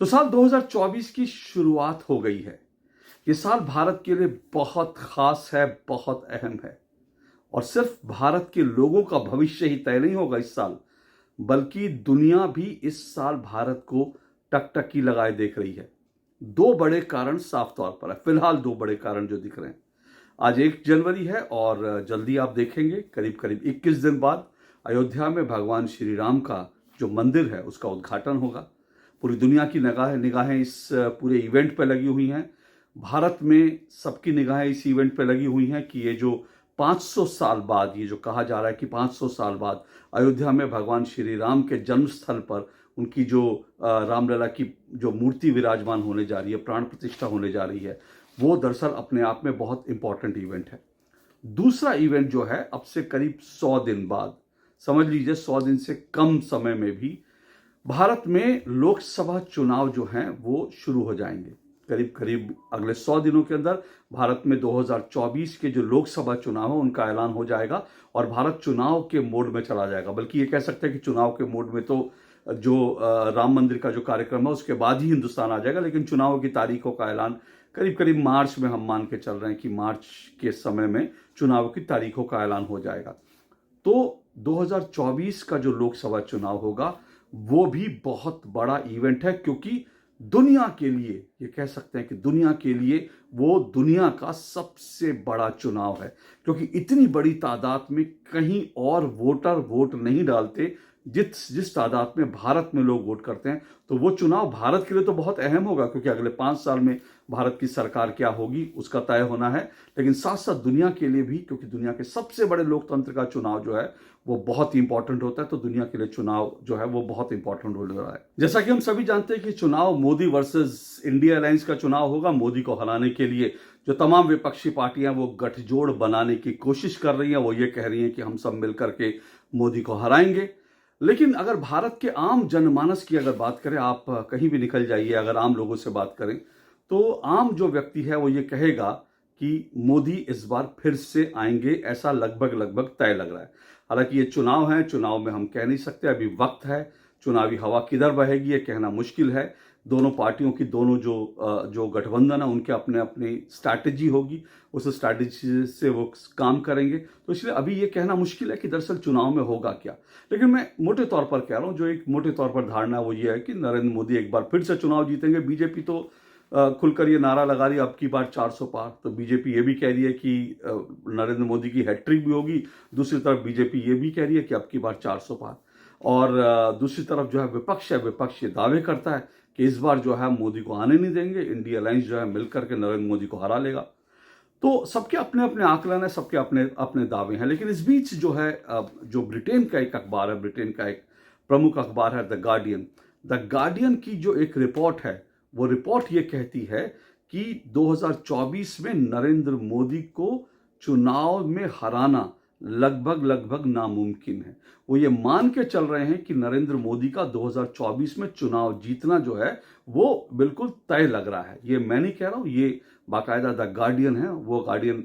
तो साल 2024 की शुरुआत हो गई है। ये साल भारत के लिए बहुत खास है, बहुत अहम है। और सिर्फ भारत के लोगों का भविष्य ही तय नहीं होगा इस साल, बल्कि दुनिया भी इस साल भारत को टकटकी लगाए देख रही है। दो बड़े कारण साफ तौर पर है, फिलहाल दो बड़े कारण जो दिख रहे हैं। आज 1 जनवरी है और जल्दी आप देखेंगे करीब करीब 21 दिन बाद अयोध्या में भगवान श्री राम का जो मंदिर है उसका उद्घाटन होगा। पूरी दुनिया की निगाहें इस पूरे इवेंट पर लगी हुई हैं। भारत में सबकी निगाहें इस इवेंट पर लगी हुई हैं कि ये जो 500 साल बाद, ये जो कहा जा रहा है कि 500 साल बाद अयोध्या में भगवान श्री राम के जन्म स्थल पर उनकी जो रामलला की जो मूर्ति विराजमान होने जा रही है, प्राण प्रतिष्ठा होने जा रही है, वो दरअसल अपने आप में बहुत इंपॉर्टेंट इवेंट है। दूसरा इवेंट जो है अब से करीब 100 दिन बाद, समझ लीजिए 100 दिन से कम समय में भी भारत में लोकसभा चुनाव जो हैं वो शुरू हो जाएंगे। करीब करीब अगले 100 दिनों के अंदर भारत में 2024 के जो लोकसभा चुनाव है उनका ऐलान हो जाएगा और भारत चुनाव के मोड में चला जाएगा। बल्कि ये कह सकते हैं कि चुनाव के मोड में तो जो राम मंदिर का जो कार्यक्रम है उसके बाद ही हिंदुस्तान आ जाएगा, लेकिन चुनाव की तारीखों का ऐलान करीब करीब मार्च में हम मान के चल रहे हैं कि मार्च के समय में चुनाव की तारीखों का ऐलान हो जाएगा। तो 2024 का जो लोकसभा चुनाव होगा वो भी बहुत बड़ा इवेंट है, क्योंकि दुनिया के लिए, ये कह सकते हैं कि दुनिया के लिए वो दुनिया का सबसे बड़ा चुनाव है। क्योंकि इतनी बड़ी तादाद में कहीं और वोटर वोट नहीं डालते जिस तादाद में भारत में लोग वोट करते हैं। तो वो चुनाव भारत के लिए तो बहुत अहम होगा, क्योंकि अगले 5 साल में भारत की सरकार क्या होगी उसका तय होना है, लेकिन साथ साथ दुनिया के लिए भी, क्योंकि दुनिया के सबसे बड़े लोकतंत्र का चुनाव जो है वो बहुत ही इंपॉर्टेंट होता है। तो दुनिया के लिए चुनाव जो है वो बहुत इंपॉर्टेंट हो रहा है। जैसा कि हम सभी जानते हैं कि चुनाव मोदी वर्सेस इंडिया अलायंस का चुनाव होगा। मोदी को हराने के लिए जो तमाम विपक्षी पार्टियां वो गठजोड़ बनाने की कोशिश कर रही हैं, वो ये कह रही हैं कि हम सब मिलकर के मोदी को हराएंगे। लेकिन अगर भारत के आम जनमानस की अगर बात करें, आप कहीं भी निकल जाइए, अगर आम लोगों से बात करें तो आम जो व्यक्ति है वो ये कहेगा कि मोदी इस बार फिर से आएंगे, ऐसा लगभग तय लग रहा है। हालांकि ये चुनाव है, चुनाव में हम कह नहीं सकते, अभी वक्त है, चुनावी हवा किधर बहेगी ये कहना मुश्किल है। दोनों पार्टियों की, दोनों जो गठबंधन है उनके अपने अपनी स्ट्रैटेजी होगी, उस स्ट्रैटेजी से वो काम करेंगे। तो इसलिए अभी ये कहना मुश्किल है कि दरअसल चुनाव में होगा क्या। लेकिन मैं मोटे तौर पर कह रहा हूँ, जो एक मोटे तौर पर धारणा है वो ये है कि नरेंद्र मोदी एक बार फिर से चुनाव जीतेंगे। बीजेपी तो खुलकर ये नारा लगा रही है अब की बार 400 पार। तो बीजेपी ये भी कह रही है कि नरेंद्र मोदी की हैट्रिक भी होगी। दूसरी तरफ बीजेपी ये भी कह रही है कि अब की बार 400 पार। और दूसरी तरफ जो है विपक्ष विपक्ष ये दावे करता है कि इस बार जो है मोदी को आने नहीं देंगे, इंडिया अलायंस जो है मिलकर के नरेंद्र मोदी को हरा लेगा। तो सबके अपने अपने आकलन है, सबके अपने अपने दावे हैं। लेकिन इस बीच जो है जो ब्रिटेन का एक अखबार है, ब्रिटेन का एक प्रमुख अखबार है द गार्डियन की जो एक रिपोर्ट है, वो रिपोर्ट ये कहती है कि 2024 में नरेंद्र मोदी को चुनाव में हराना लगभग नामुमकिन है। वो ये मान के चल रहे हैं कि नरेंद्र मोदी का 2024 में चुनाव जीतना जो है वो बिल्कुल तय लग रहा है। ये मैं नहीं कह रहा हूं, ये बाकायदा द गार्डियन है। वो गार्डियन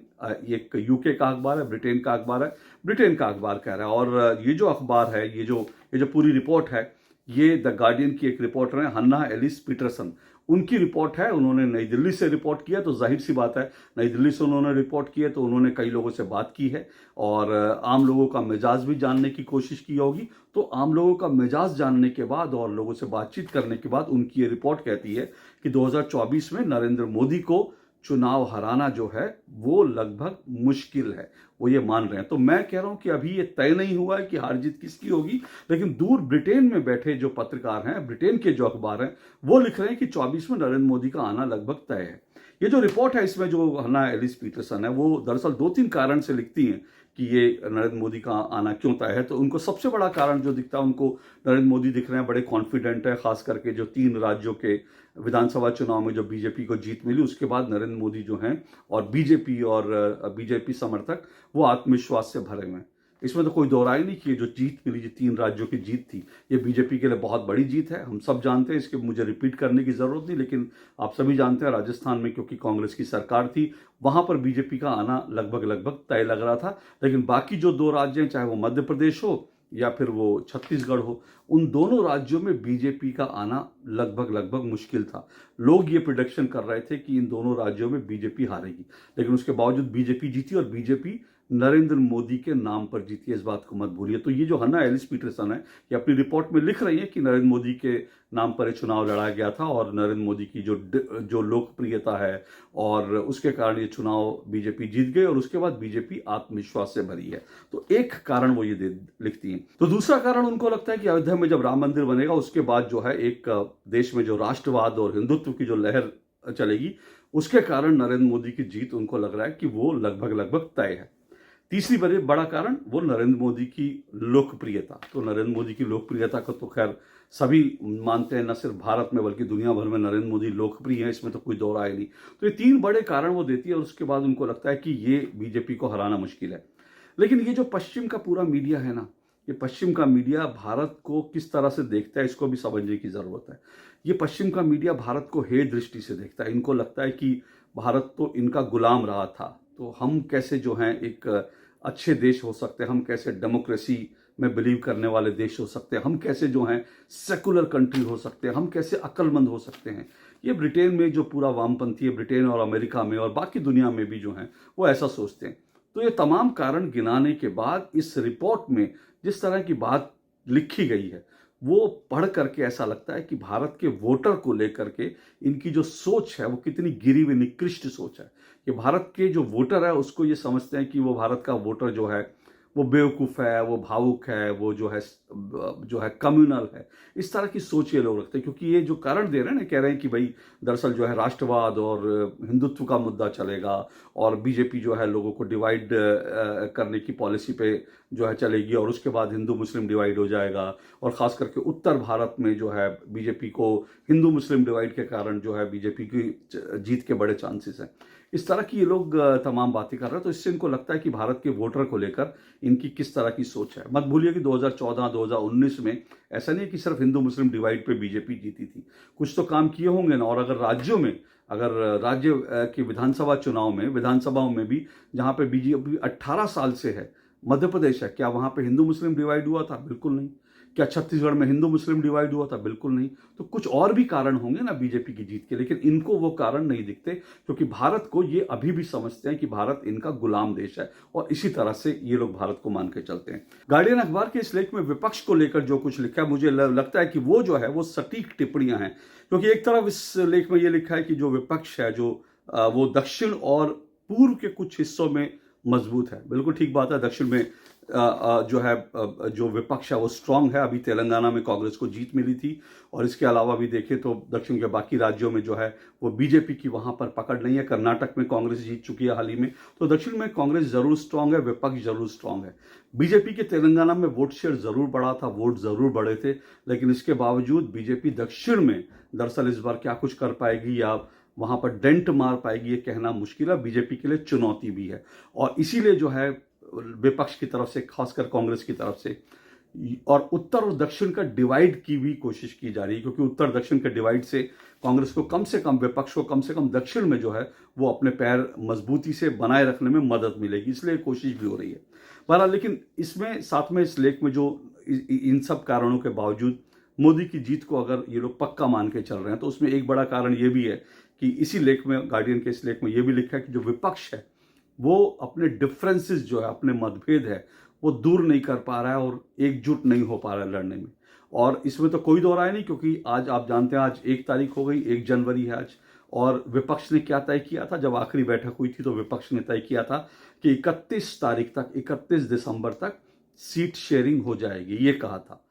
एक यूके का अखबार है, ब्रिटेन का अखबार है, ब्रिटेन का अखबार कह रहा है। और ये जो अखबार है, ये जो पूरी रिपोर्ट है, ये द गार्डियन की एक रिपोर्टर है हन्ना एलिस पीटरसन, उनकी रिपोर्ट है। उन्होंने नई दिल्ली से रिपोर्ट किया, तो जाहिर सी बात है नई दिल्ली से उन्होंने रिपोर्ट किया तो उन्होंने कई लोगों से बात की है और आम लोगों का मिजाज भी जानने की कोशिश की होगी। तो आम लोगों का मिजाज जानने के बाद और लोगों से बातचीत करने के बाद उनकी ये रिपोर्ट कहती है कि 2024 में नरेंद्र मोदी को चुनाव हराना जो है वो लगभग मुश्किल है, वो ये मान रहे हैं। तो मैं कह रहा हूं कि अभी ये तय नहीं हुआ है कि हार जीत किसकी होगी, लेकिन दूर ब्रिटेन में बैठे जो पत्रकार हैं, ब्रिटेन के जो अखबार हैं, वो लिख रहे हैं कि 24 में नरेंद्र मोदी का आना लगभग तय है। ये जो रिपोर्ट है, इसमें जो हन्ना एलिस पीटरसन है वो दरअसल 2-3 कारण से लिखती हैं कि ये नरेंद्र मोदी का आना क्यों तय है। तो उनको सबसे बड़ा कारण जो दिखता है, उनको नरेंद्र मोदी दिख रहे हैं बड़े कॉन्फिडेंट है, खास करके जो 3 राज्यों के विधानसभा चुनाव में जो बीजेपी को जीत मिली उसके बाद नरेंद्र मोदी जो हैं और बीजेपी समर्थक वो आत्मविश्वास से भरे हुए हैं। इसमें तो कोई दो राय नहीं कि ये जो जीत मिली, जो 3 राज्यों की जीत थी, ये बीजेपी के लिए बहुत बड़ी जीत है। हम सब जानते हैं, इसके मुझे रिपीट करने की जरूरत नहीं। लेकिन आप सभी जानते हैं राजस्थान में क्योंकि कांग्रेस की सरकार थी, वहां पर बीजेपी का आना लगभग तय लग रहा था। लेकिन बाकी जो 2 राज्य हैं, चाहे वो मध्य प्रदेश हो या फिर वो छत्तीसगढ़ हो, उन दोनों राज्यों में बीजेपी का आना लगभग लगभग मुश्किल था। लोग ये प्रिडिक्शन कर रहे थे कि इन दोनों राज्यों में बीजेपी हारेगी, लेकिन उसके बावजूद बीजेपी जीती और बीजेपी नरेंद्र मोदी के नाम पर जीती है, इस बात को मत भूलिए। तो ये जो हन्ना एलिस पीटरसन है, ये अपनी रिपोर्ट में लिख रही है कि नरेंद्र मोदी के नाम पर ये चुनाव लड़ा गया था और नरेंद्र मोदी की जो लोकप्रियता है और उसके कारण ये चुनाव बीजेपी जीत गई और उसके बाद बीजेपी आत्मविश्वास से भरी है। तो एक कारण वो ये लिखती हैं। तो दूसरा कारण उनको लगता है कि अयोध्या में जब राम मंदिर बनेगा उसके बाद जो है एक देश में जो राष्ट्रवाद और हिंदुत्व की जो लहर चलेगी, उसके कारण नरेंद्र मोदी की जीत उनको लग रहा है कि वो लगभग लगभग तय है। तीसरी बड़ा कारण वो नरेंद्र मोदी की लोकप्रियता। तो नरेंद्र मोदी की लोकप्रियता को तो खैर सभी मानते हैं, न सिर्फ भारत में बल्कि दुनिया भर में नरेंद्र मोदी लोकप्रिय है, इसमें तो कोई दो राय नहीं। तो ये तीन बड़े कारण वो देती है और उसके बाद उनको लगता है कि ये बीजेपी को हराना मुश्किल है। लेकिन ये जो पश्चिम का पूरा मीडिया है ना, ये पश्चिम का मीडिया भारत को किस तरह से देखता है इसको भी समझने की जरूरत है। ये पश्चिम का मीडिया भारत को हे दृष्टि से देखता है। इनको लगता है कि भारत तो इनका गुलाम रहा था, तो हम कैसे जो हैं एक अच्छे देश हो सकते हैं, हम कैसे डेमोक्रेसी में बिलीव करने वाले देश हो सकते हैं, हम कैसे जो हैं सेकुलर कंट्री हो सकते हैं, हम कैसे अक्लमंद हो सकते हैं। ये ब्रिटेन में जो पूरा वामपंथी है, ब्रिटेन और अमेरिका में और बाकी दुनिया में भी जो हैं वो ऐसा सोचते हैं। तो ये तमाम कारण गिनाने के बाद इस रिपोर्ट में जिस तरह की बात लिखी गई है वो पढ़ करके ऐसा लगता है कि भारत के वोटर को लेकर के इनकी जो सोच है वो कितनी गिरी हुई निकृष्ट सोच है। कि भारत के जो वोटर है उसको ये समझते हैं कि वो भारत का वोटर जो है वो बेवकूफ़ है, वो भावुक है, वो जो है कम्युनल है। इस तरह की सोच ये लोग रखते हैं, क्योंकि ये जो कारण दे रहे हैं ना, कह रहे हैं कि भाई दरअसल जो है राष्ट्रवाद और हिंदुत्व का मुद्दा चलेगा और बीजेपी जो है लोगों को डिवाइड करने की पॉलिसी पे जो है चलेगी और उसके बाद हिंदू मुस्लिम डिवाइड हो जाएगा और ख़ास करके उत्तर भारत में जो है बीजेपी को हिंदू मुस्लिम डिवाइड के कारण जो है बीजेपी की जीत के बड़े चांसेस हैं। इस तरह की ये लोग तमाम बातें कर रहे हैं। तो इससे इनको लगता है कि भारत के वोटर को लेकर इनकी किस तरह की सोच है। मत भूलिए कि 2014-2019 में ऐसा नहीं कि सिर्फ हिंदू मुस्लिम डिवाइड पे बीजेपी जीती थी, कुछ तो काम किए होंगे ना। और अगर राज्यों में, अगर राज्य के विधानसभा चुनाव में, विधानसभाओं में भी जहाँ पे बीजेपी 18 साल से है, मध्य प्रदेश है, क्या वहाँ पे हिंदू मुस्लिम डिवाइड हुआ था? बिल्कुल नहीं। क्या छत्तीसगढ़ में हिंदू मुस्लिम डिवाइड हुआ था? बिल्कुल नहीं। तो कुछ और भी कारण होंगे ना बीजेपी की जीत के, लेकिन इनको वो कारण नहीं दिखते, क्योंकि भारत को ये अभी भी समझते हैं कि भारत इनका गुलाम देश है और इसी तरह से ये लोग भारत को मान के चलते हैं। गार्डियन अखबार के इस लेख में विपक्ष को लेकर जो कुछ लिखा है, मुझे लगता है कि वो जो है वो सटीक टिप्पणियां हैं, क्योंकि एक तरफ इस लेख में ये लिखा है कि जो विपक्ष है जो वो दक्षिण और पूर्व के कुछ हिस्सों में मजबूत है। बिल्कुल ठीक बात है, दक्षिण में जो है जो विपक्ष है वो स्ट्रांग है। अभी तेलंगाना में कांग्रेस को जीत मिली थी और इसके अलावा भी देखें तो दक्षिण के बाकी राज्यों में जो है वो बीजेपी की वहां पर पकड़ नहीं है। कर्नाटक में कांग्रेस जीत चुकी है हाल ही में। तो दक्षिण में कांग्रेस जरूर स्ट्रांग है, विपक्ष जरूर स्ट्रांग है। बीजेपी के तेलंगाना में वोट शेयर जरूर बढ़ा था, वोट जरूर बढ़े थे, लेकिन इसके बावजूद बीजेपी दक्षिण में दरअसल इस बार क्या कुछ कर पाएगी या वहां पर डेंट मार पाएगी ये कहना मुश्किल है। बीजेपी के लिए चुनौती भी है और इसीलिए जो है विपक्ष की तरफ से, खासकर कांग्रेस की तरफ से, और उत्तर और दक्षिण का डिवाइड की भी कोशिश की जा रही है, क्योंकि उत्तर दक्षिण के डिवाइड से कांग्रेस को कम से कम, विपक्ष को कम से कम दक्षिण में जो है वो अपने पैर मजबूती से बनाए रखने में मदद मिलेगी, इसलिए कोशिश भी हो रही है। बहरहाल, लेकिन इसमें साथ में इस लेख में जो इन सब कारणों के बावजूद मोदी की जीत को अगर ये लोग पक्का मान के चल रहे हैं, तो उसमें एक बड़ा कारण ये भी है कि इसी लेख में, गार्डियन के इस लेख में ये भी लिखा है कि जो विपक्ष है वो अपने डिफरेंसेस जो है, अपने मतभेद है, वो दूर नहीं कर पा रहा है और एकजुट नहीं हो पा रहा है लड़ने में। और इसमें तो कोई दो राय नहीं, क्योंकि आज आप जानते हैं आज 1 तारीख हो गई, 1 जनवरी है आज, और विपक्ष ने क्या तय किया था जब आखिरी बैठक हुई थी? तो विपक्ष ने तय किया था कि 31 तारीख तक, 31 दिसंबर तक सीट शेयरिंग हो जाएगी, ये कहा था।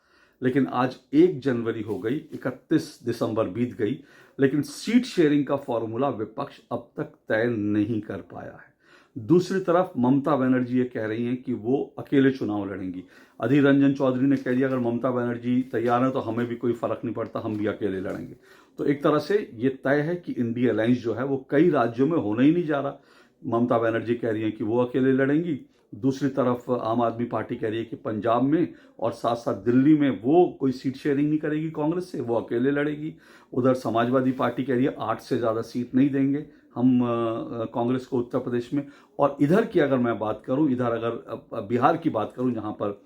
लेकिन आज 1 जनवरी हो गई, 31 दिसंबर बीत गई, लेकिन सीट शेयरिंग का फॉर्मूला विपक्ष अब तक तय नहीं कर पाया है। दूसरी तरफ ममता बनर्जी ये कह रही हैं कि वो अकेले चुनाव लड़ेंगी। अधीर रंजन चौधरी ने कह दिया अगर ममता बनर्जी तैयार है तो हमें भी कोई फर्क नहीं पड़ता, हम भी अकेले लड़ेंगे। तो एक तरह से ये तय है कि इंडिया अलायंस जो है वो कई राज्यों में होना ही नहीं जा रहा। ममता बनर्जी कह रही हैं कि वो अकेले लड़ेंगी, दूसरी तरफ आम आदमी पार्टी कह रही है कि पंजाब में और साथ साथ दिल्ली में वो कोई सीट शेयरिंग नहीं करेगी कांग्रेस से, वो अकेले लड़ेगी। उधर समाजवादी पार्टी कह रही है 8 से ज़्यादा सीट नहीं देंगे हम कांग्रेस को उत्तर प्रदेश में। और इधर की अगर मैं बात करूं, इधर अगर बिहार की बात करूं, जहां पर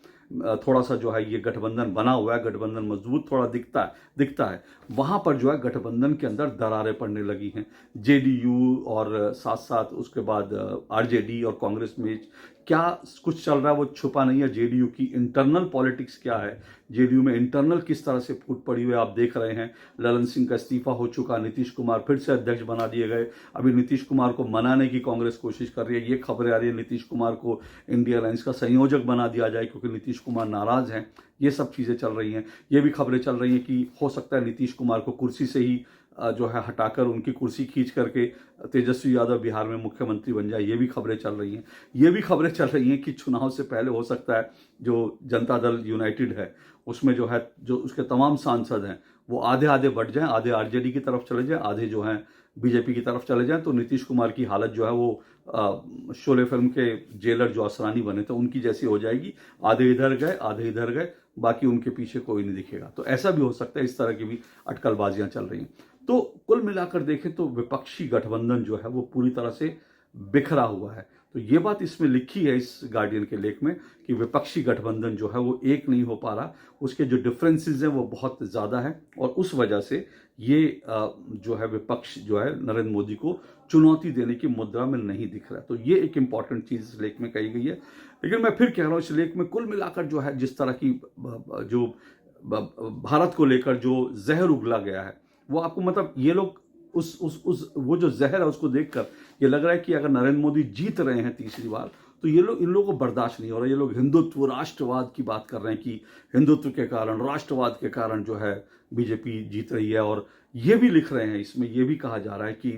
थोड़ा सा जो है ये गठबंधन बना हुआ है, गठबंधन मजबूत थोड़ा दिखता है वहां पर जो है गठबंधन के अंदर दरारें पड़ने लगी हैं। जेडीयू और साथ साथ उसके बाद आरजेडी और कांग्रेस में क्या कुछ चल रहा है वो छुपा नहीं है। जेडीयू की इंटरनल पॉलिटिक्स क्या है, जेडीयू में इंटरनल किस तरह से फूट पड़ी हुई है आप देख रहे हैं। ललन सिंह का इस्तीफा हो चुका, नीतीश कुमार फिर से अध्यक्ष बना दिए गए। अभी नीतीश कुमार को मनाने की कांग्रेस कोशिश कर रही है, ये खबरें आ रही है नीतीश कुमार को इंडिया अलायंस का संयोजक बना दिया जाए क्योंकि नीतीश कुमार नाराज हैं। ये सब चीजें चल रही हैं। ये भी खबरें चल रही हैं कि हो सकता है नीतीश कुमार को कुर्सी से ही जो है हटाकर उनकी कुर्सी खींच करके तेजस्वी यादव बिहार में मुख्यमंत्री बन जाए। ये भी खबरें चल रही हैं। ये भी खबरें चल रही हैं कि चुनाव से पहले हो सकता है जो जनता दल यूनाइटेड है उसमें जो है जो उसके तमाम सांसद हैं वो आधे आधे बढ़ जाएं, आधे आरजेडी की तरफ चले जाएं, आधे जो हैं बीजेपी की तरफ चले जाएं। तो नीतीश कुमार की हालत जो है वो शोले फिल्म के जेलर जो असरानी बने थे उनकी जैसी हो जाएगी। आधे इधर गए आधे इधर गए, बाकी उनके पीछे कोई नहीं दिखेगा। तो ऐसा भी हो सकता है, इस तरह की भी अटकलबाजियां चल रही हैं। तो कुल मिलाकर देखें तो विपक्षी गठबंधन जो है वो पूरी तरह से बिखरा हुआ है। तो ये बात इसमें लिखी है इस गार्डियन के लेख में कि विपक्षी गठबंधन जो है वो एक नहीं हो पा रहा, उसके जो डिफरेंसेस हैं वो बहुत ज़्यादा है और उस वजह से ये जो है विपक्ष जो है नरेंद्र मोदी को चुनौती देने की मुद्रा में नहीं दिख रहा। तो ये एक इंपॉर्टेंट चीज़ इस लेख में कही गई है। लेकिन मैं फिर कह रहा हूँ इस लेख में कुल मिलाकर जो है जिस तरह की जो भारत को लेकर जो जहर उगला गया है वो आपको मतलब ये लोग उस वो जो जहर है उसको देखकर ये लग रहा है कि अगर नरेंद्र मोदी जीत रहे हैं तीसरी बार तो ये लोग इन लोगों को बर्दाश्त नहीं हो रहा। ये लोग हिंदुत्व राष्ट्रवाद की बात कर रहे हैं कि हिंदुत्व के कारण राष्ट्रवाद के कारण जो है बीजेपी जीत रही है। और ये भी लिख रहे हैं इसमें ये भी कहा जा रहा है कि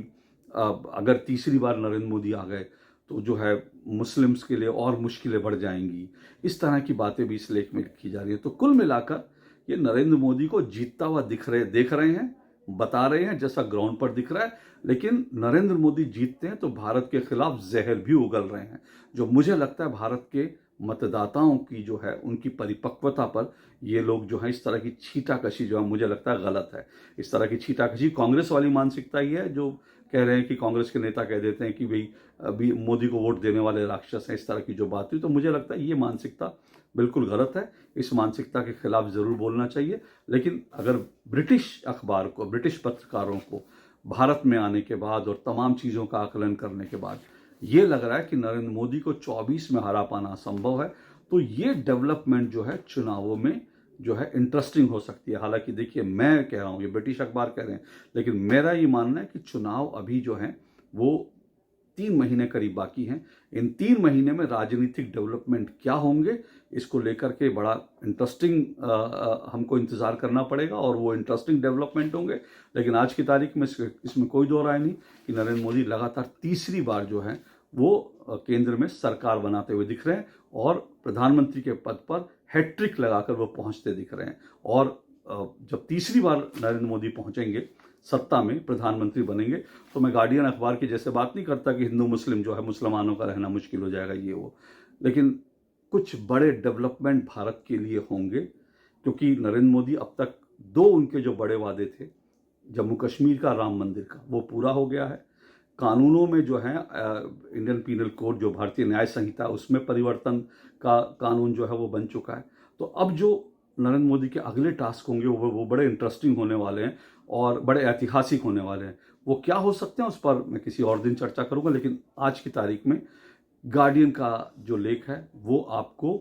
अगर तीसरी बार नरेंद्र मोदी आ गए तो जो है मुस्लिम्स के लिए और मुश्किलें बढ़ जाएंगी। इस तरह की बातें भी इस लेख में लिखी जा रही है। तो कुल मिलाकर ये नरेंद्र मोदी को जीतता हुआ देख रहे हैं, बता रहे हैं जैसा ग्राउंड पर दिख रहा है। लेकिन नरेंद्र मोदी जीतते हैं तो भारत के खिलाफ जहर भी उगल रहे हैं, जो मुझे लगता है भारत के मतदाताओं की जो है उनकी परिपक्वता पर ये लोग जो है इस तरह की छीटाकशी जो है मुझे लगता है गलत है। इस तरह की छीटाकशी कांग्रेस वाली मानसिकता ही है जो कह रहे हैं कि कांग्रेस के नेता कह देते हैं कि भाई अभी मोदी को वोट देने वाले राक्षस हैं, इस तरह की जो बात हुई। तो मुझे लगता है ये मानसिकता बिल्कुल गलत है। इस मानसिकता के खिलाफ जरूर बोलना चाहिए। लेकिन अगर ब्रिटिश अखबार को, ब्रिटिश पत्रकारों को भारत में आने के बाद और तमाम चीज़ों का आकलन करने के बाद ये लग रहा है कि नरेंद्र मोदी को 24 में हरा पाना असंभव है, तो ये डेवलपमेंट जो है चुनावों में जो है इंटरेस्टिंग हो सकती है। हालांकि देखिए मैं कह रहा हूँ, ये ब्रिटिश अखबार कह रहे हैं, लेकिन मेरा ये मानना है कि चुनाव अभी जो है वो 3 महीने करीब बाकी हैं। इन 3 महीने में राजनीतिक डेवलपमेंट क्या होंगे इसको लेकर के बड़ा इंटरेस्टिंग हमको इंतज़ार करना पड़ेगा और वो इंटरेस्टिंग डेवलपमेंट होंगे। लेकिन आज की तारीख में इसमें कोई दो राय नहीं कि नरेंद्र मोदी लगातार तीसरी बार जो है वो केंद्र में सरकार बनाते हुए दिख रहे हैं और प्रधानमंत्री के पद पर हैट्रिक लगाकर वो पहुंचते दिख रहे हैं। और जब तीसरी बार नरेंद्र मोदी पहुंचेंगे सत्ता में, प्रधानमंत्री बनेंगे, तो मैं गार्डियन अखबार की जैसे बात नहीं करता कि हिंदू मुस्लिम जो है मुसलमानों का रहना मुश्किल हो जाएगा ये वो, लेकिन कुछ बड़े डेवलपमेंट भारत के लिए होंगे क्योंकि नरेंद्र मोदी अब तक 2 उनके जो बड़े वादे थे, जम्मू कश्मीर का, राम मंदिर का, वो पूरा हो गया है। कानूनों में जो है इंडियन पीनल कोड जो भारतीय न्याय संहिता उसमें परिवर्तन का कानून जो है वो बन चुका है। तो अब जो नरेंद्र मोदी के अगले टास्क होंगे वो बड़े इंटरेस्टिंग होने वाले हैं और बड़े ऐतिहासिक होने वाले हैं। वो क्या हो सकते हैं उस पर मैं किसी और दिन चर्चा करूंगा। लेकिन आज की तारीख में गार्डियन का जो लेख है वो आपको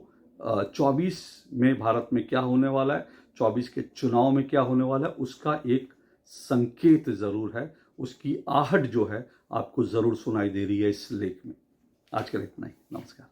24 में भारत में क्या होने वाला है, 24 के चुनाव में क्या होने वाला है, उसका एक संकेत जरूर है। उसकी आहट जो है आपको जरूर सुनाई दे रही है इस लेख में। आज के लिए इतना ही। नमस्कार।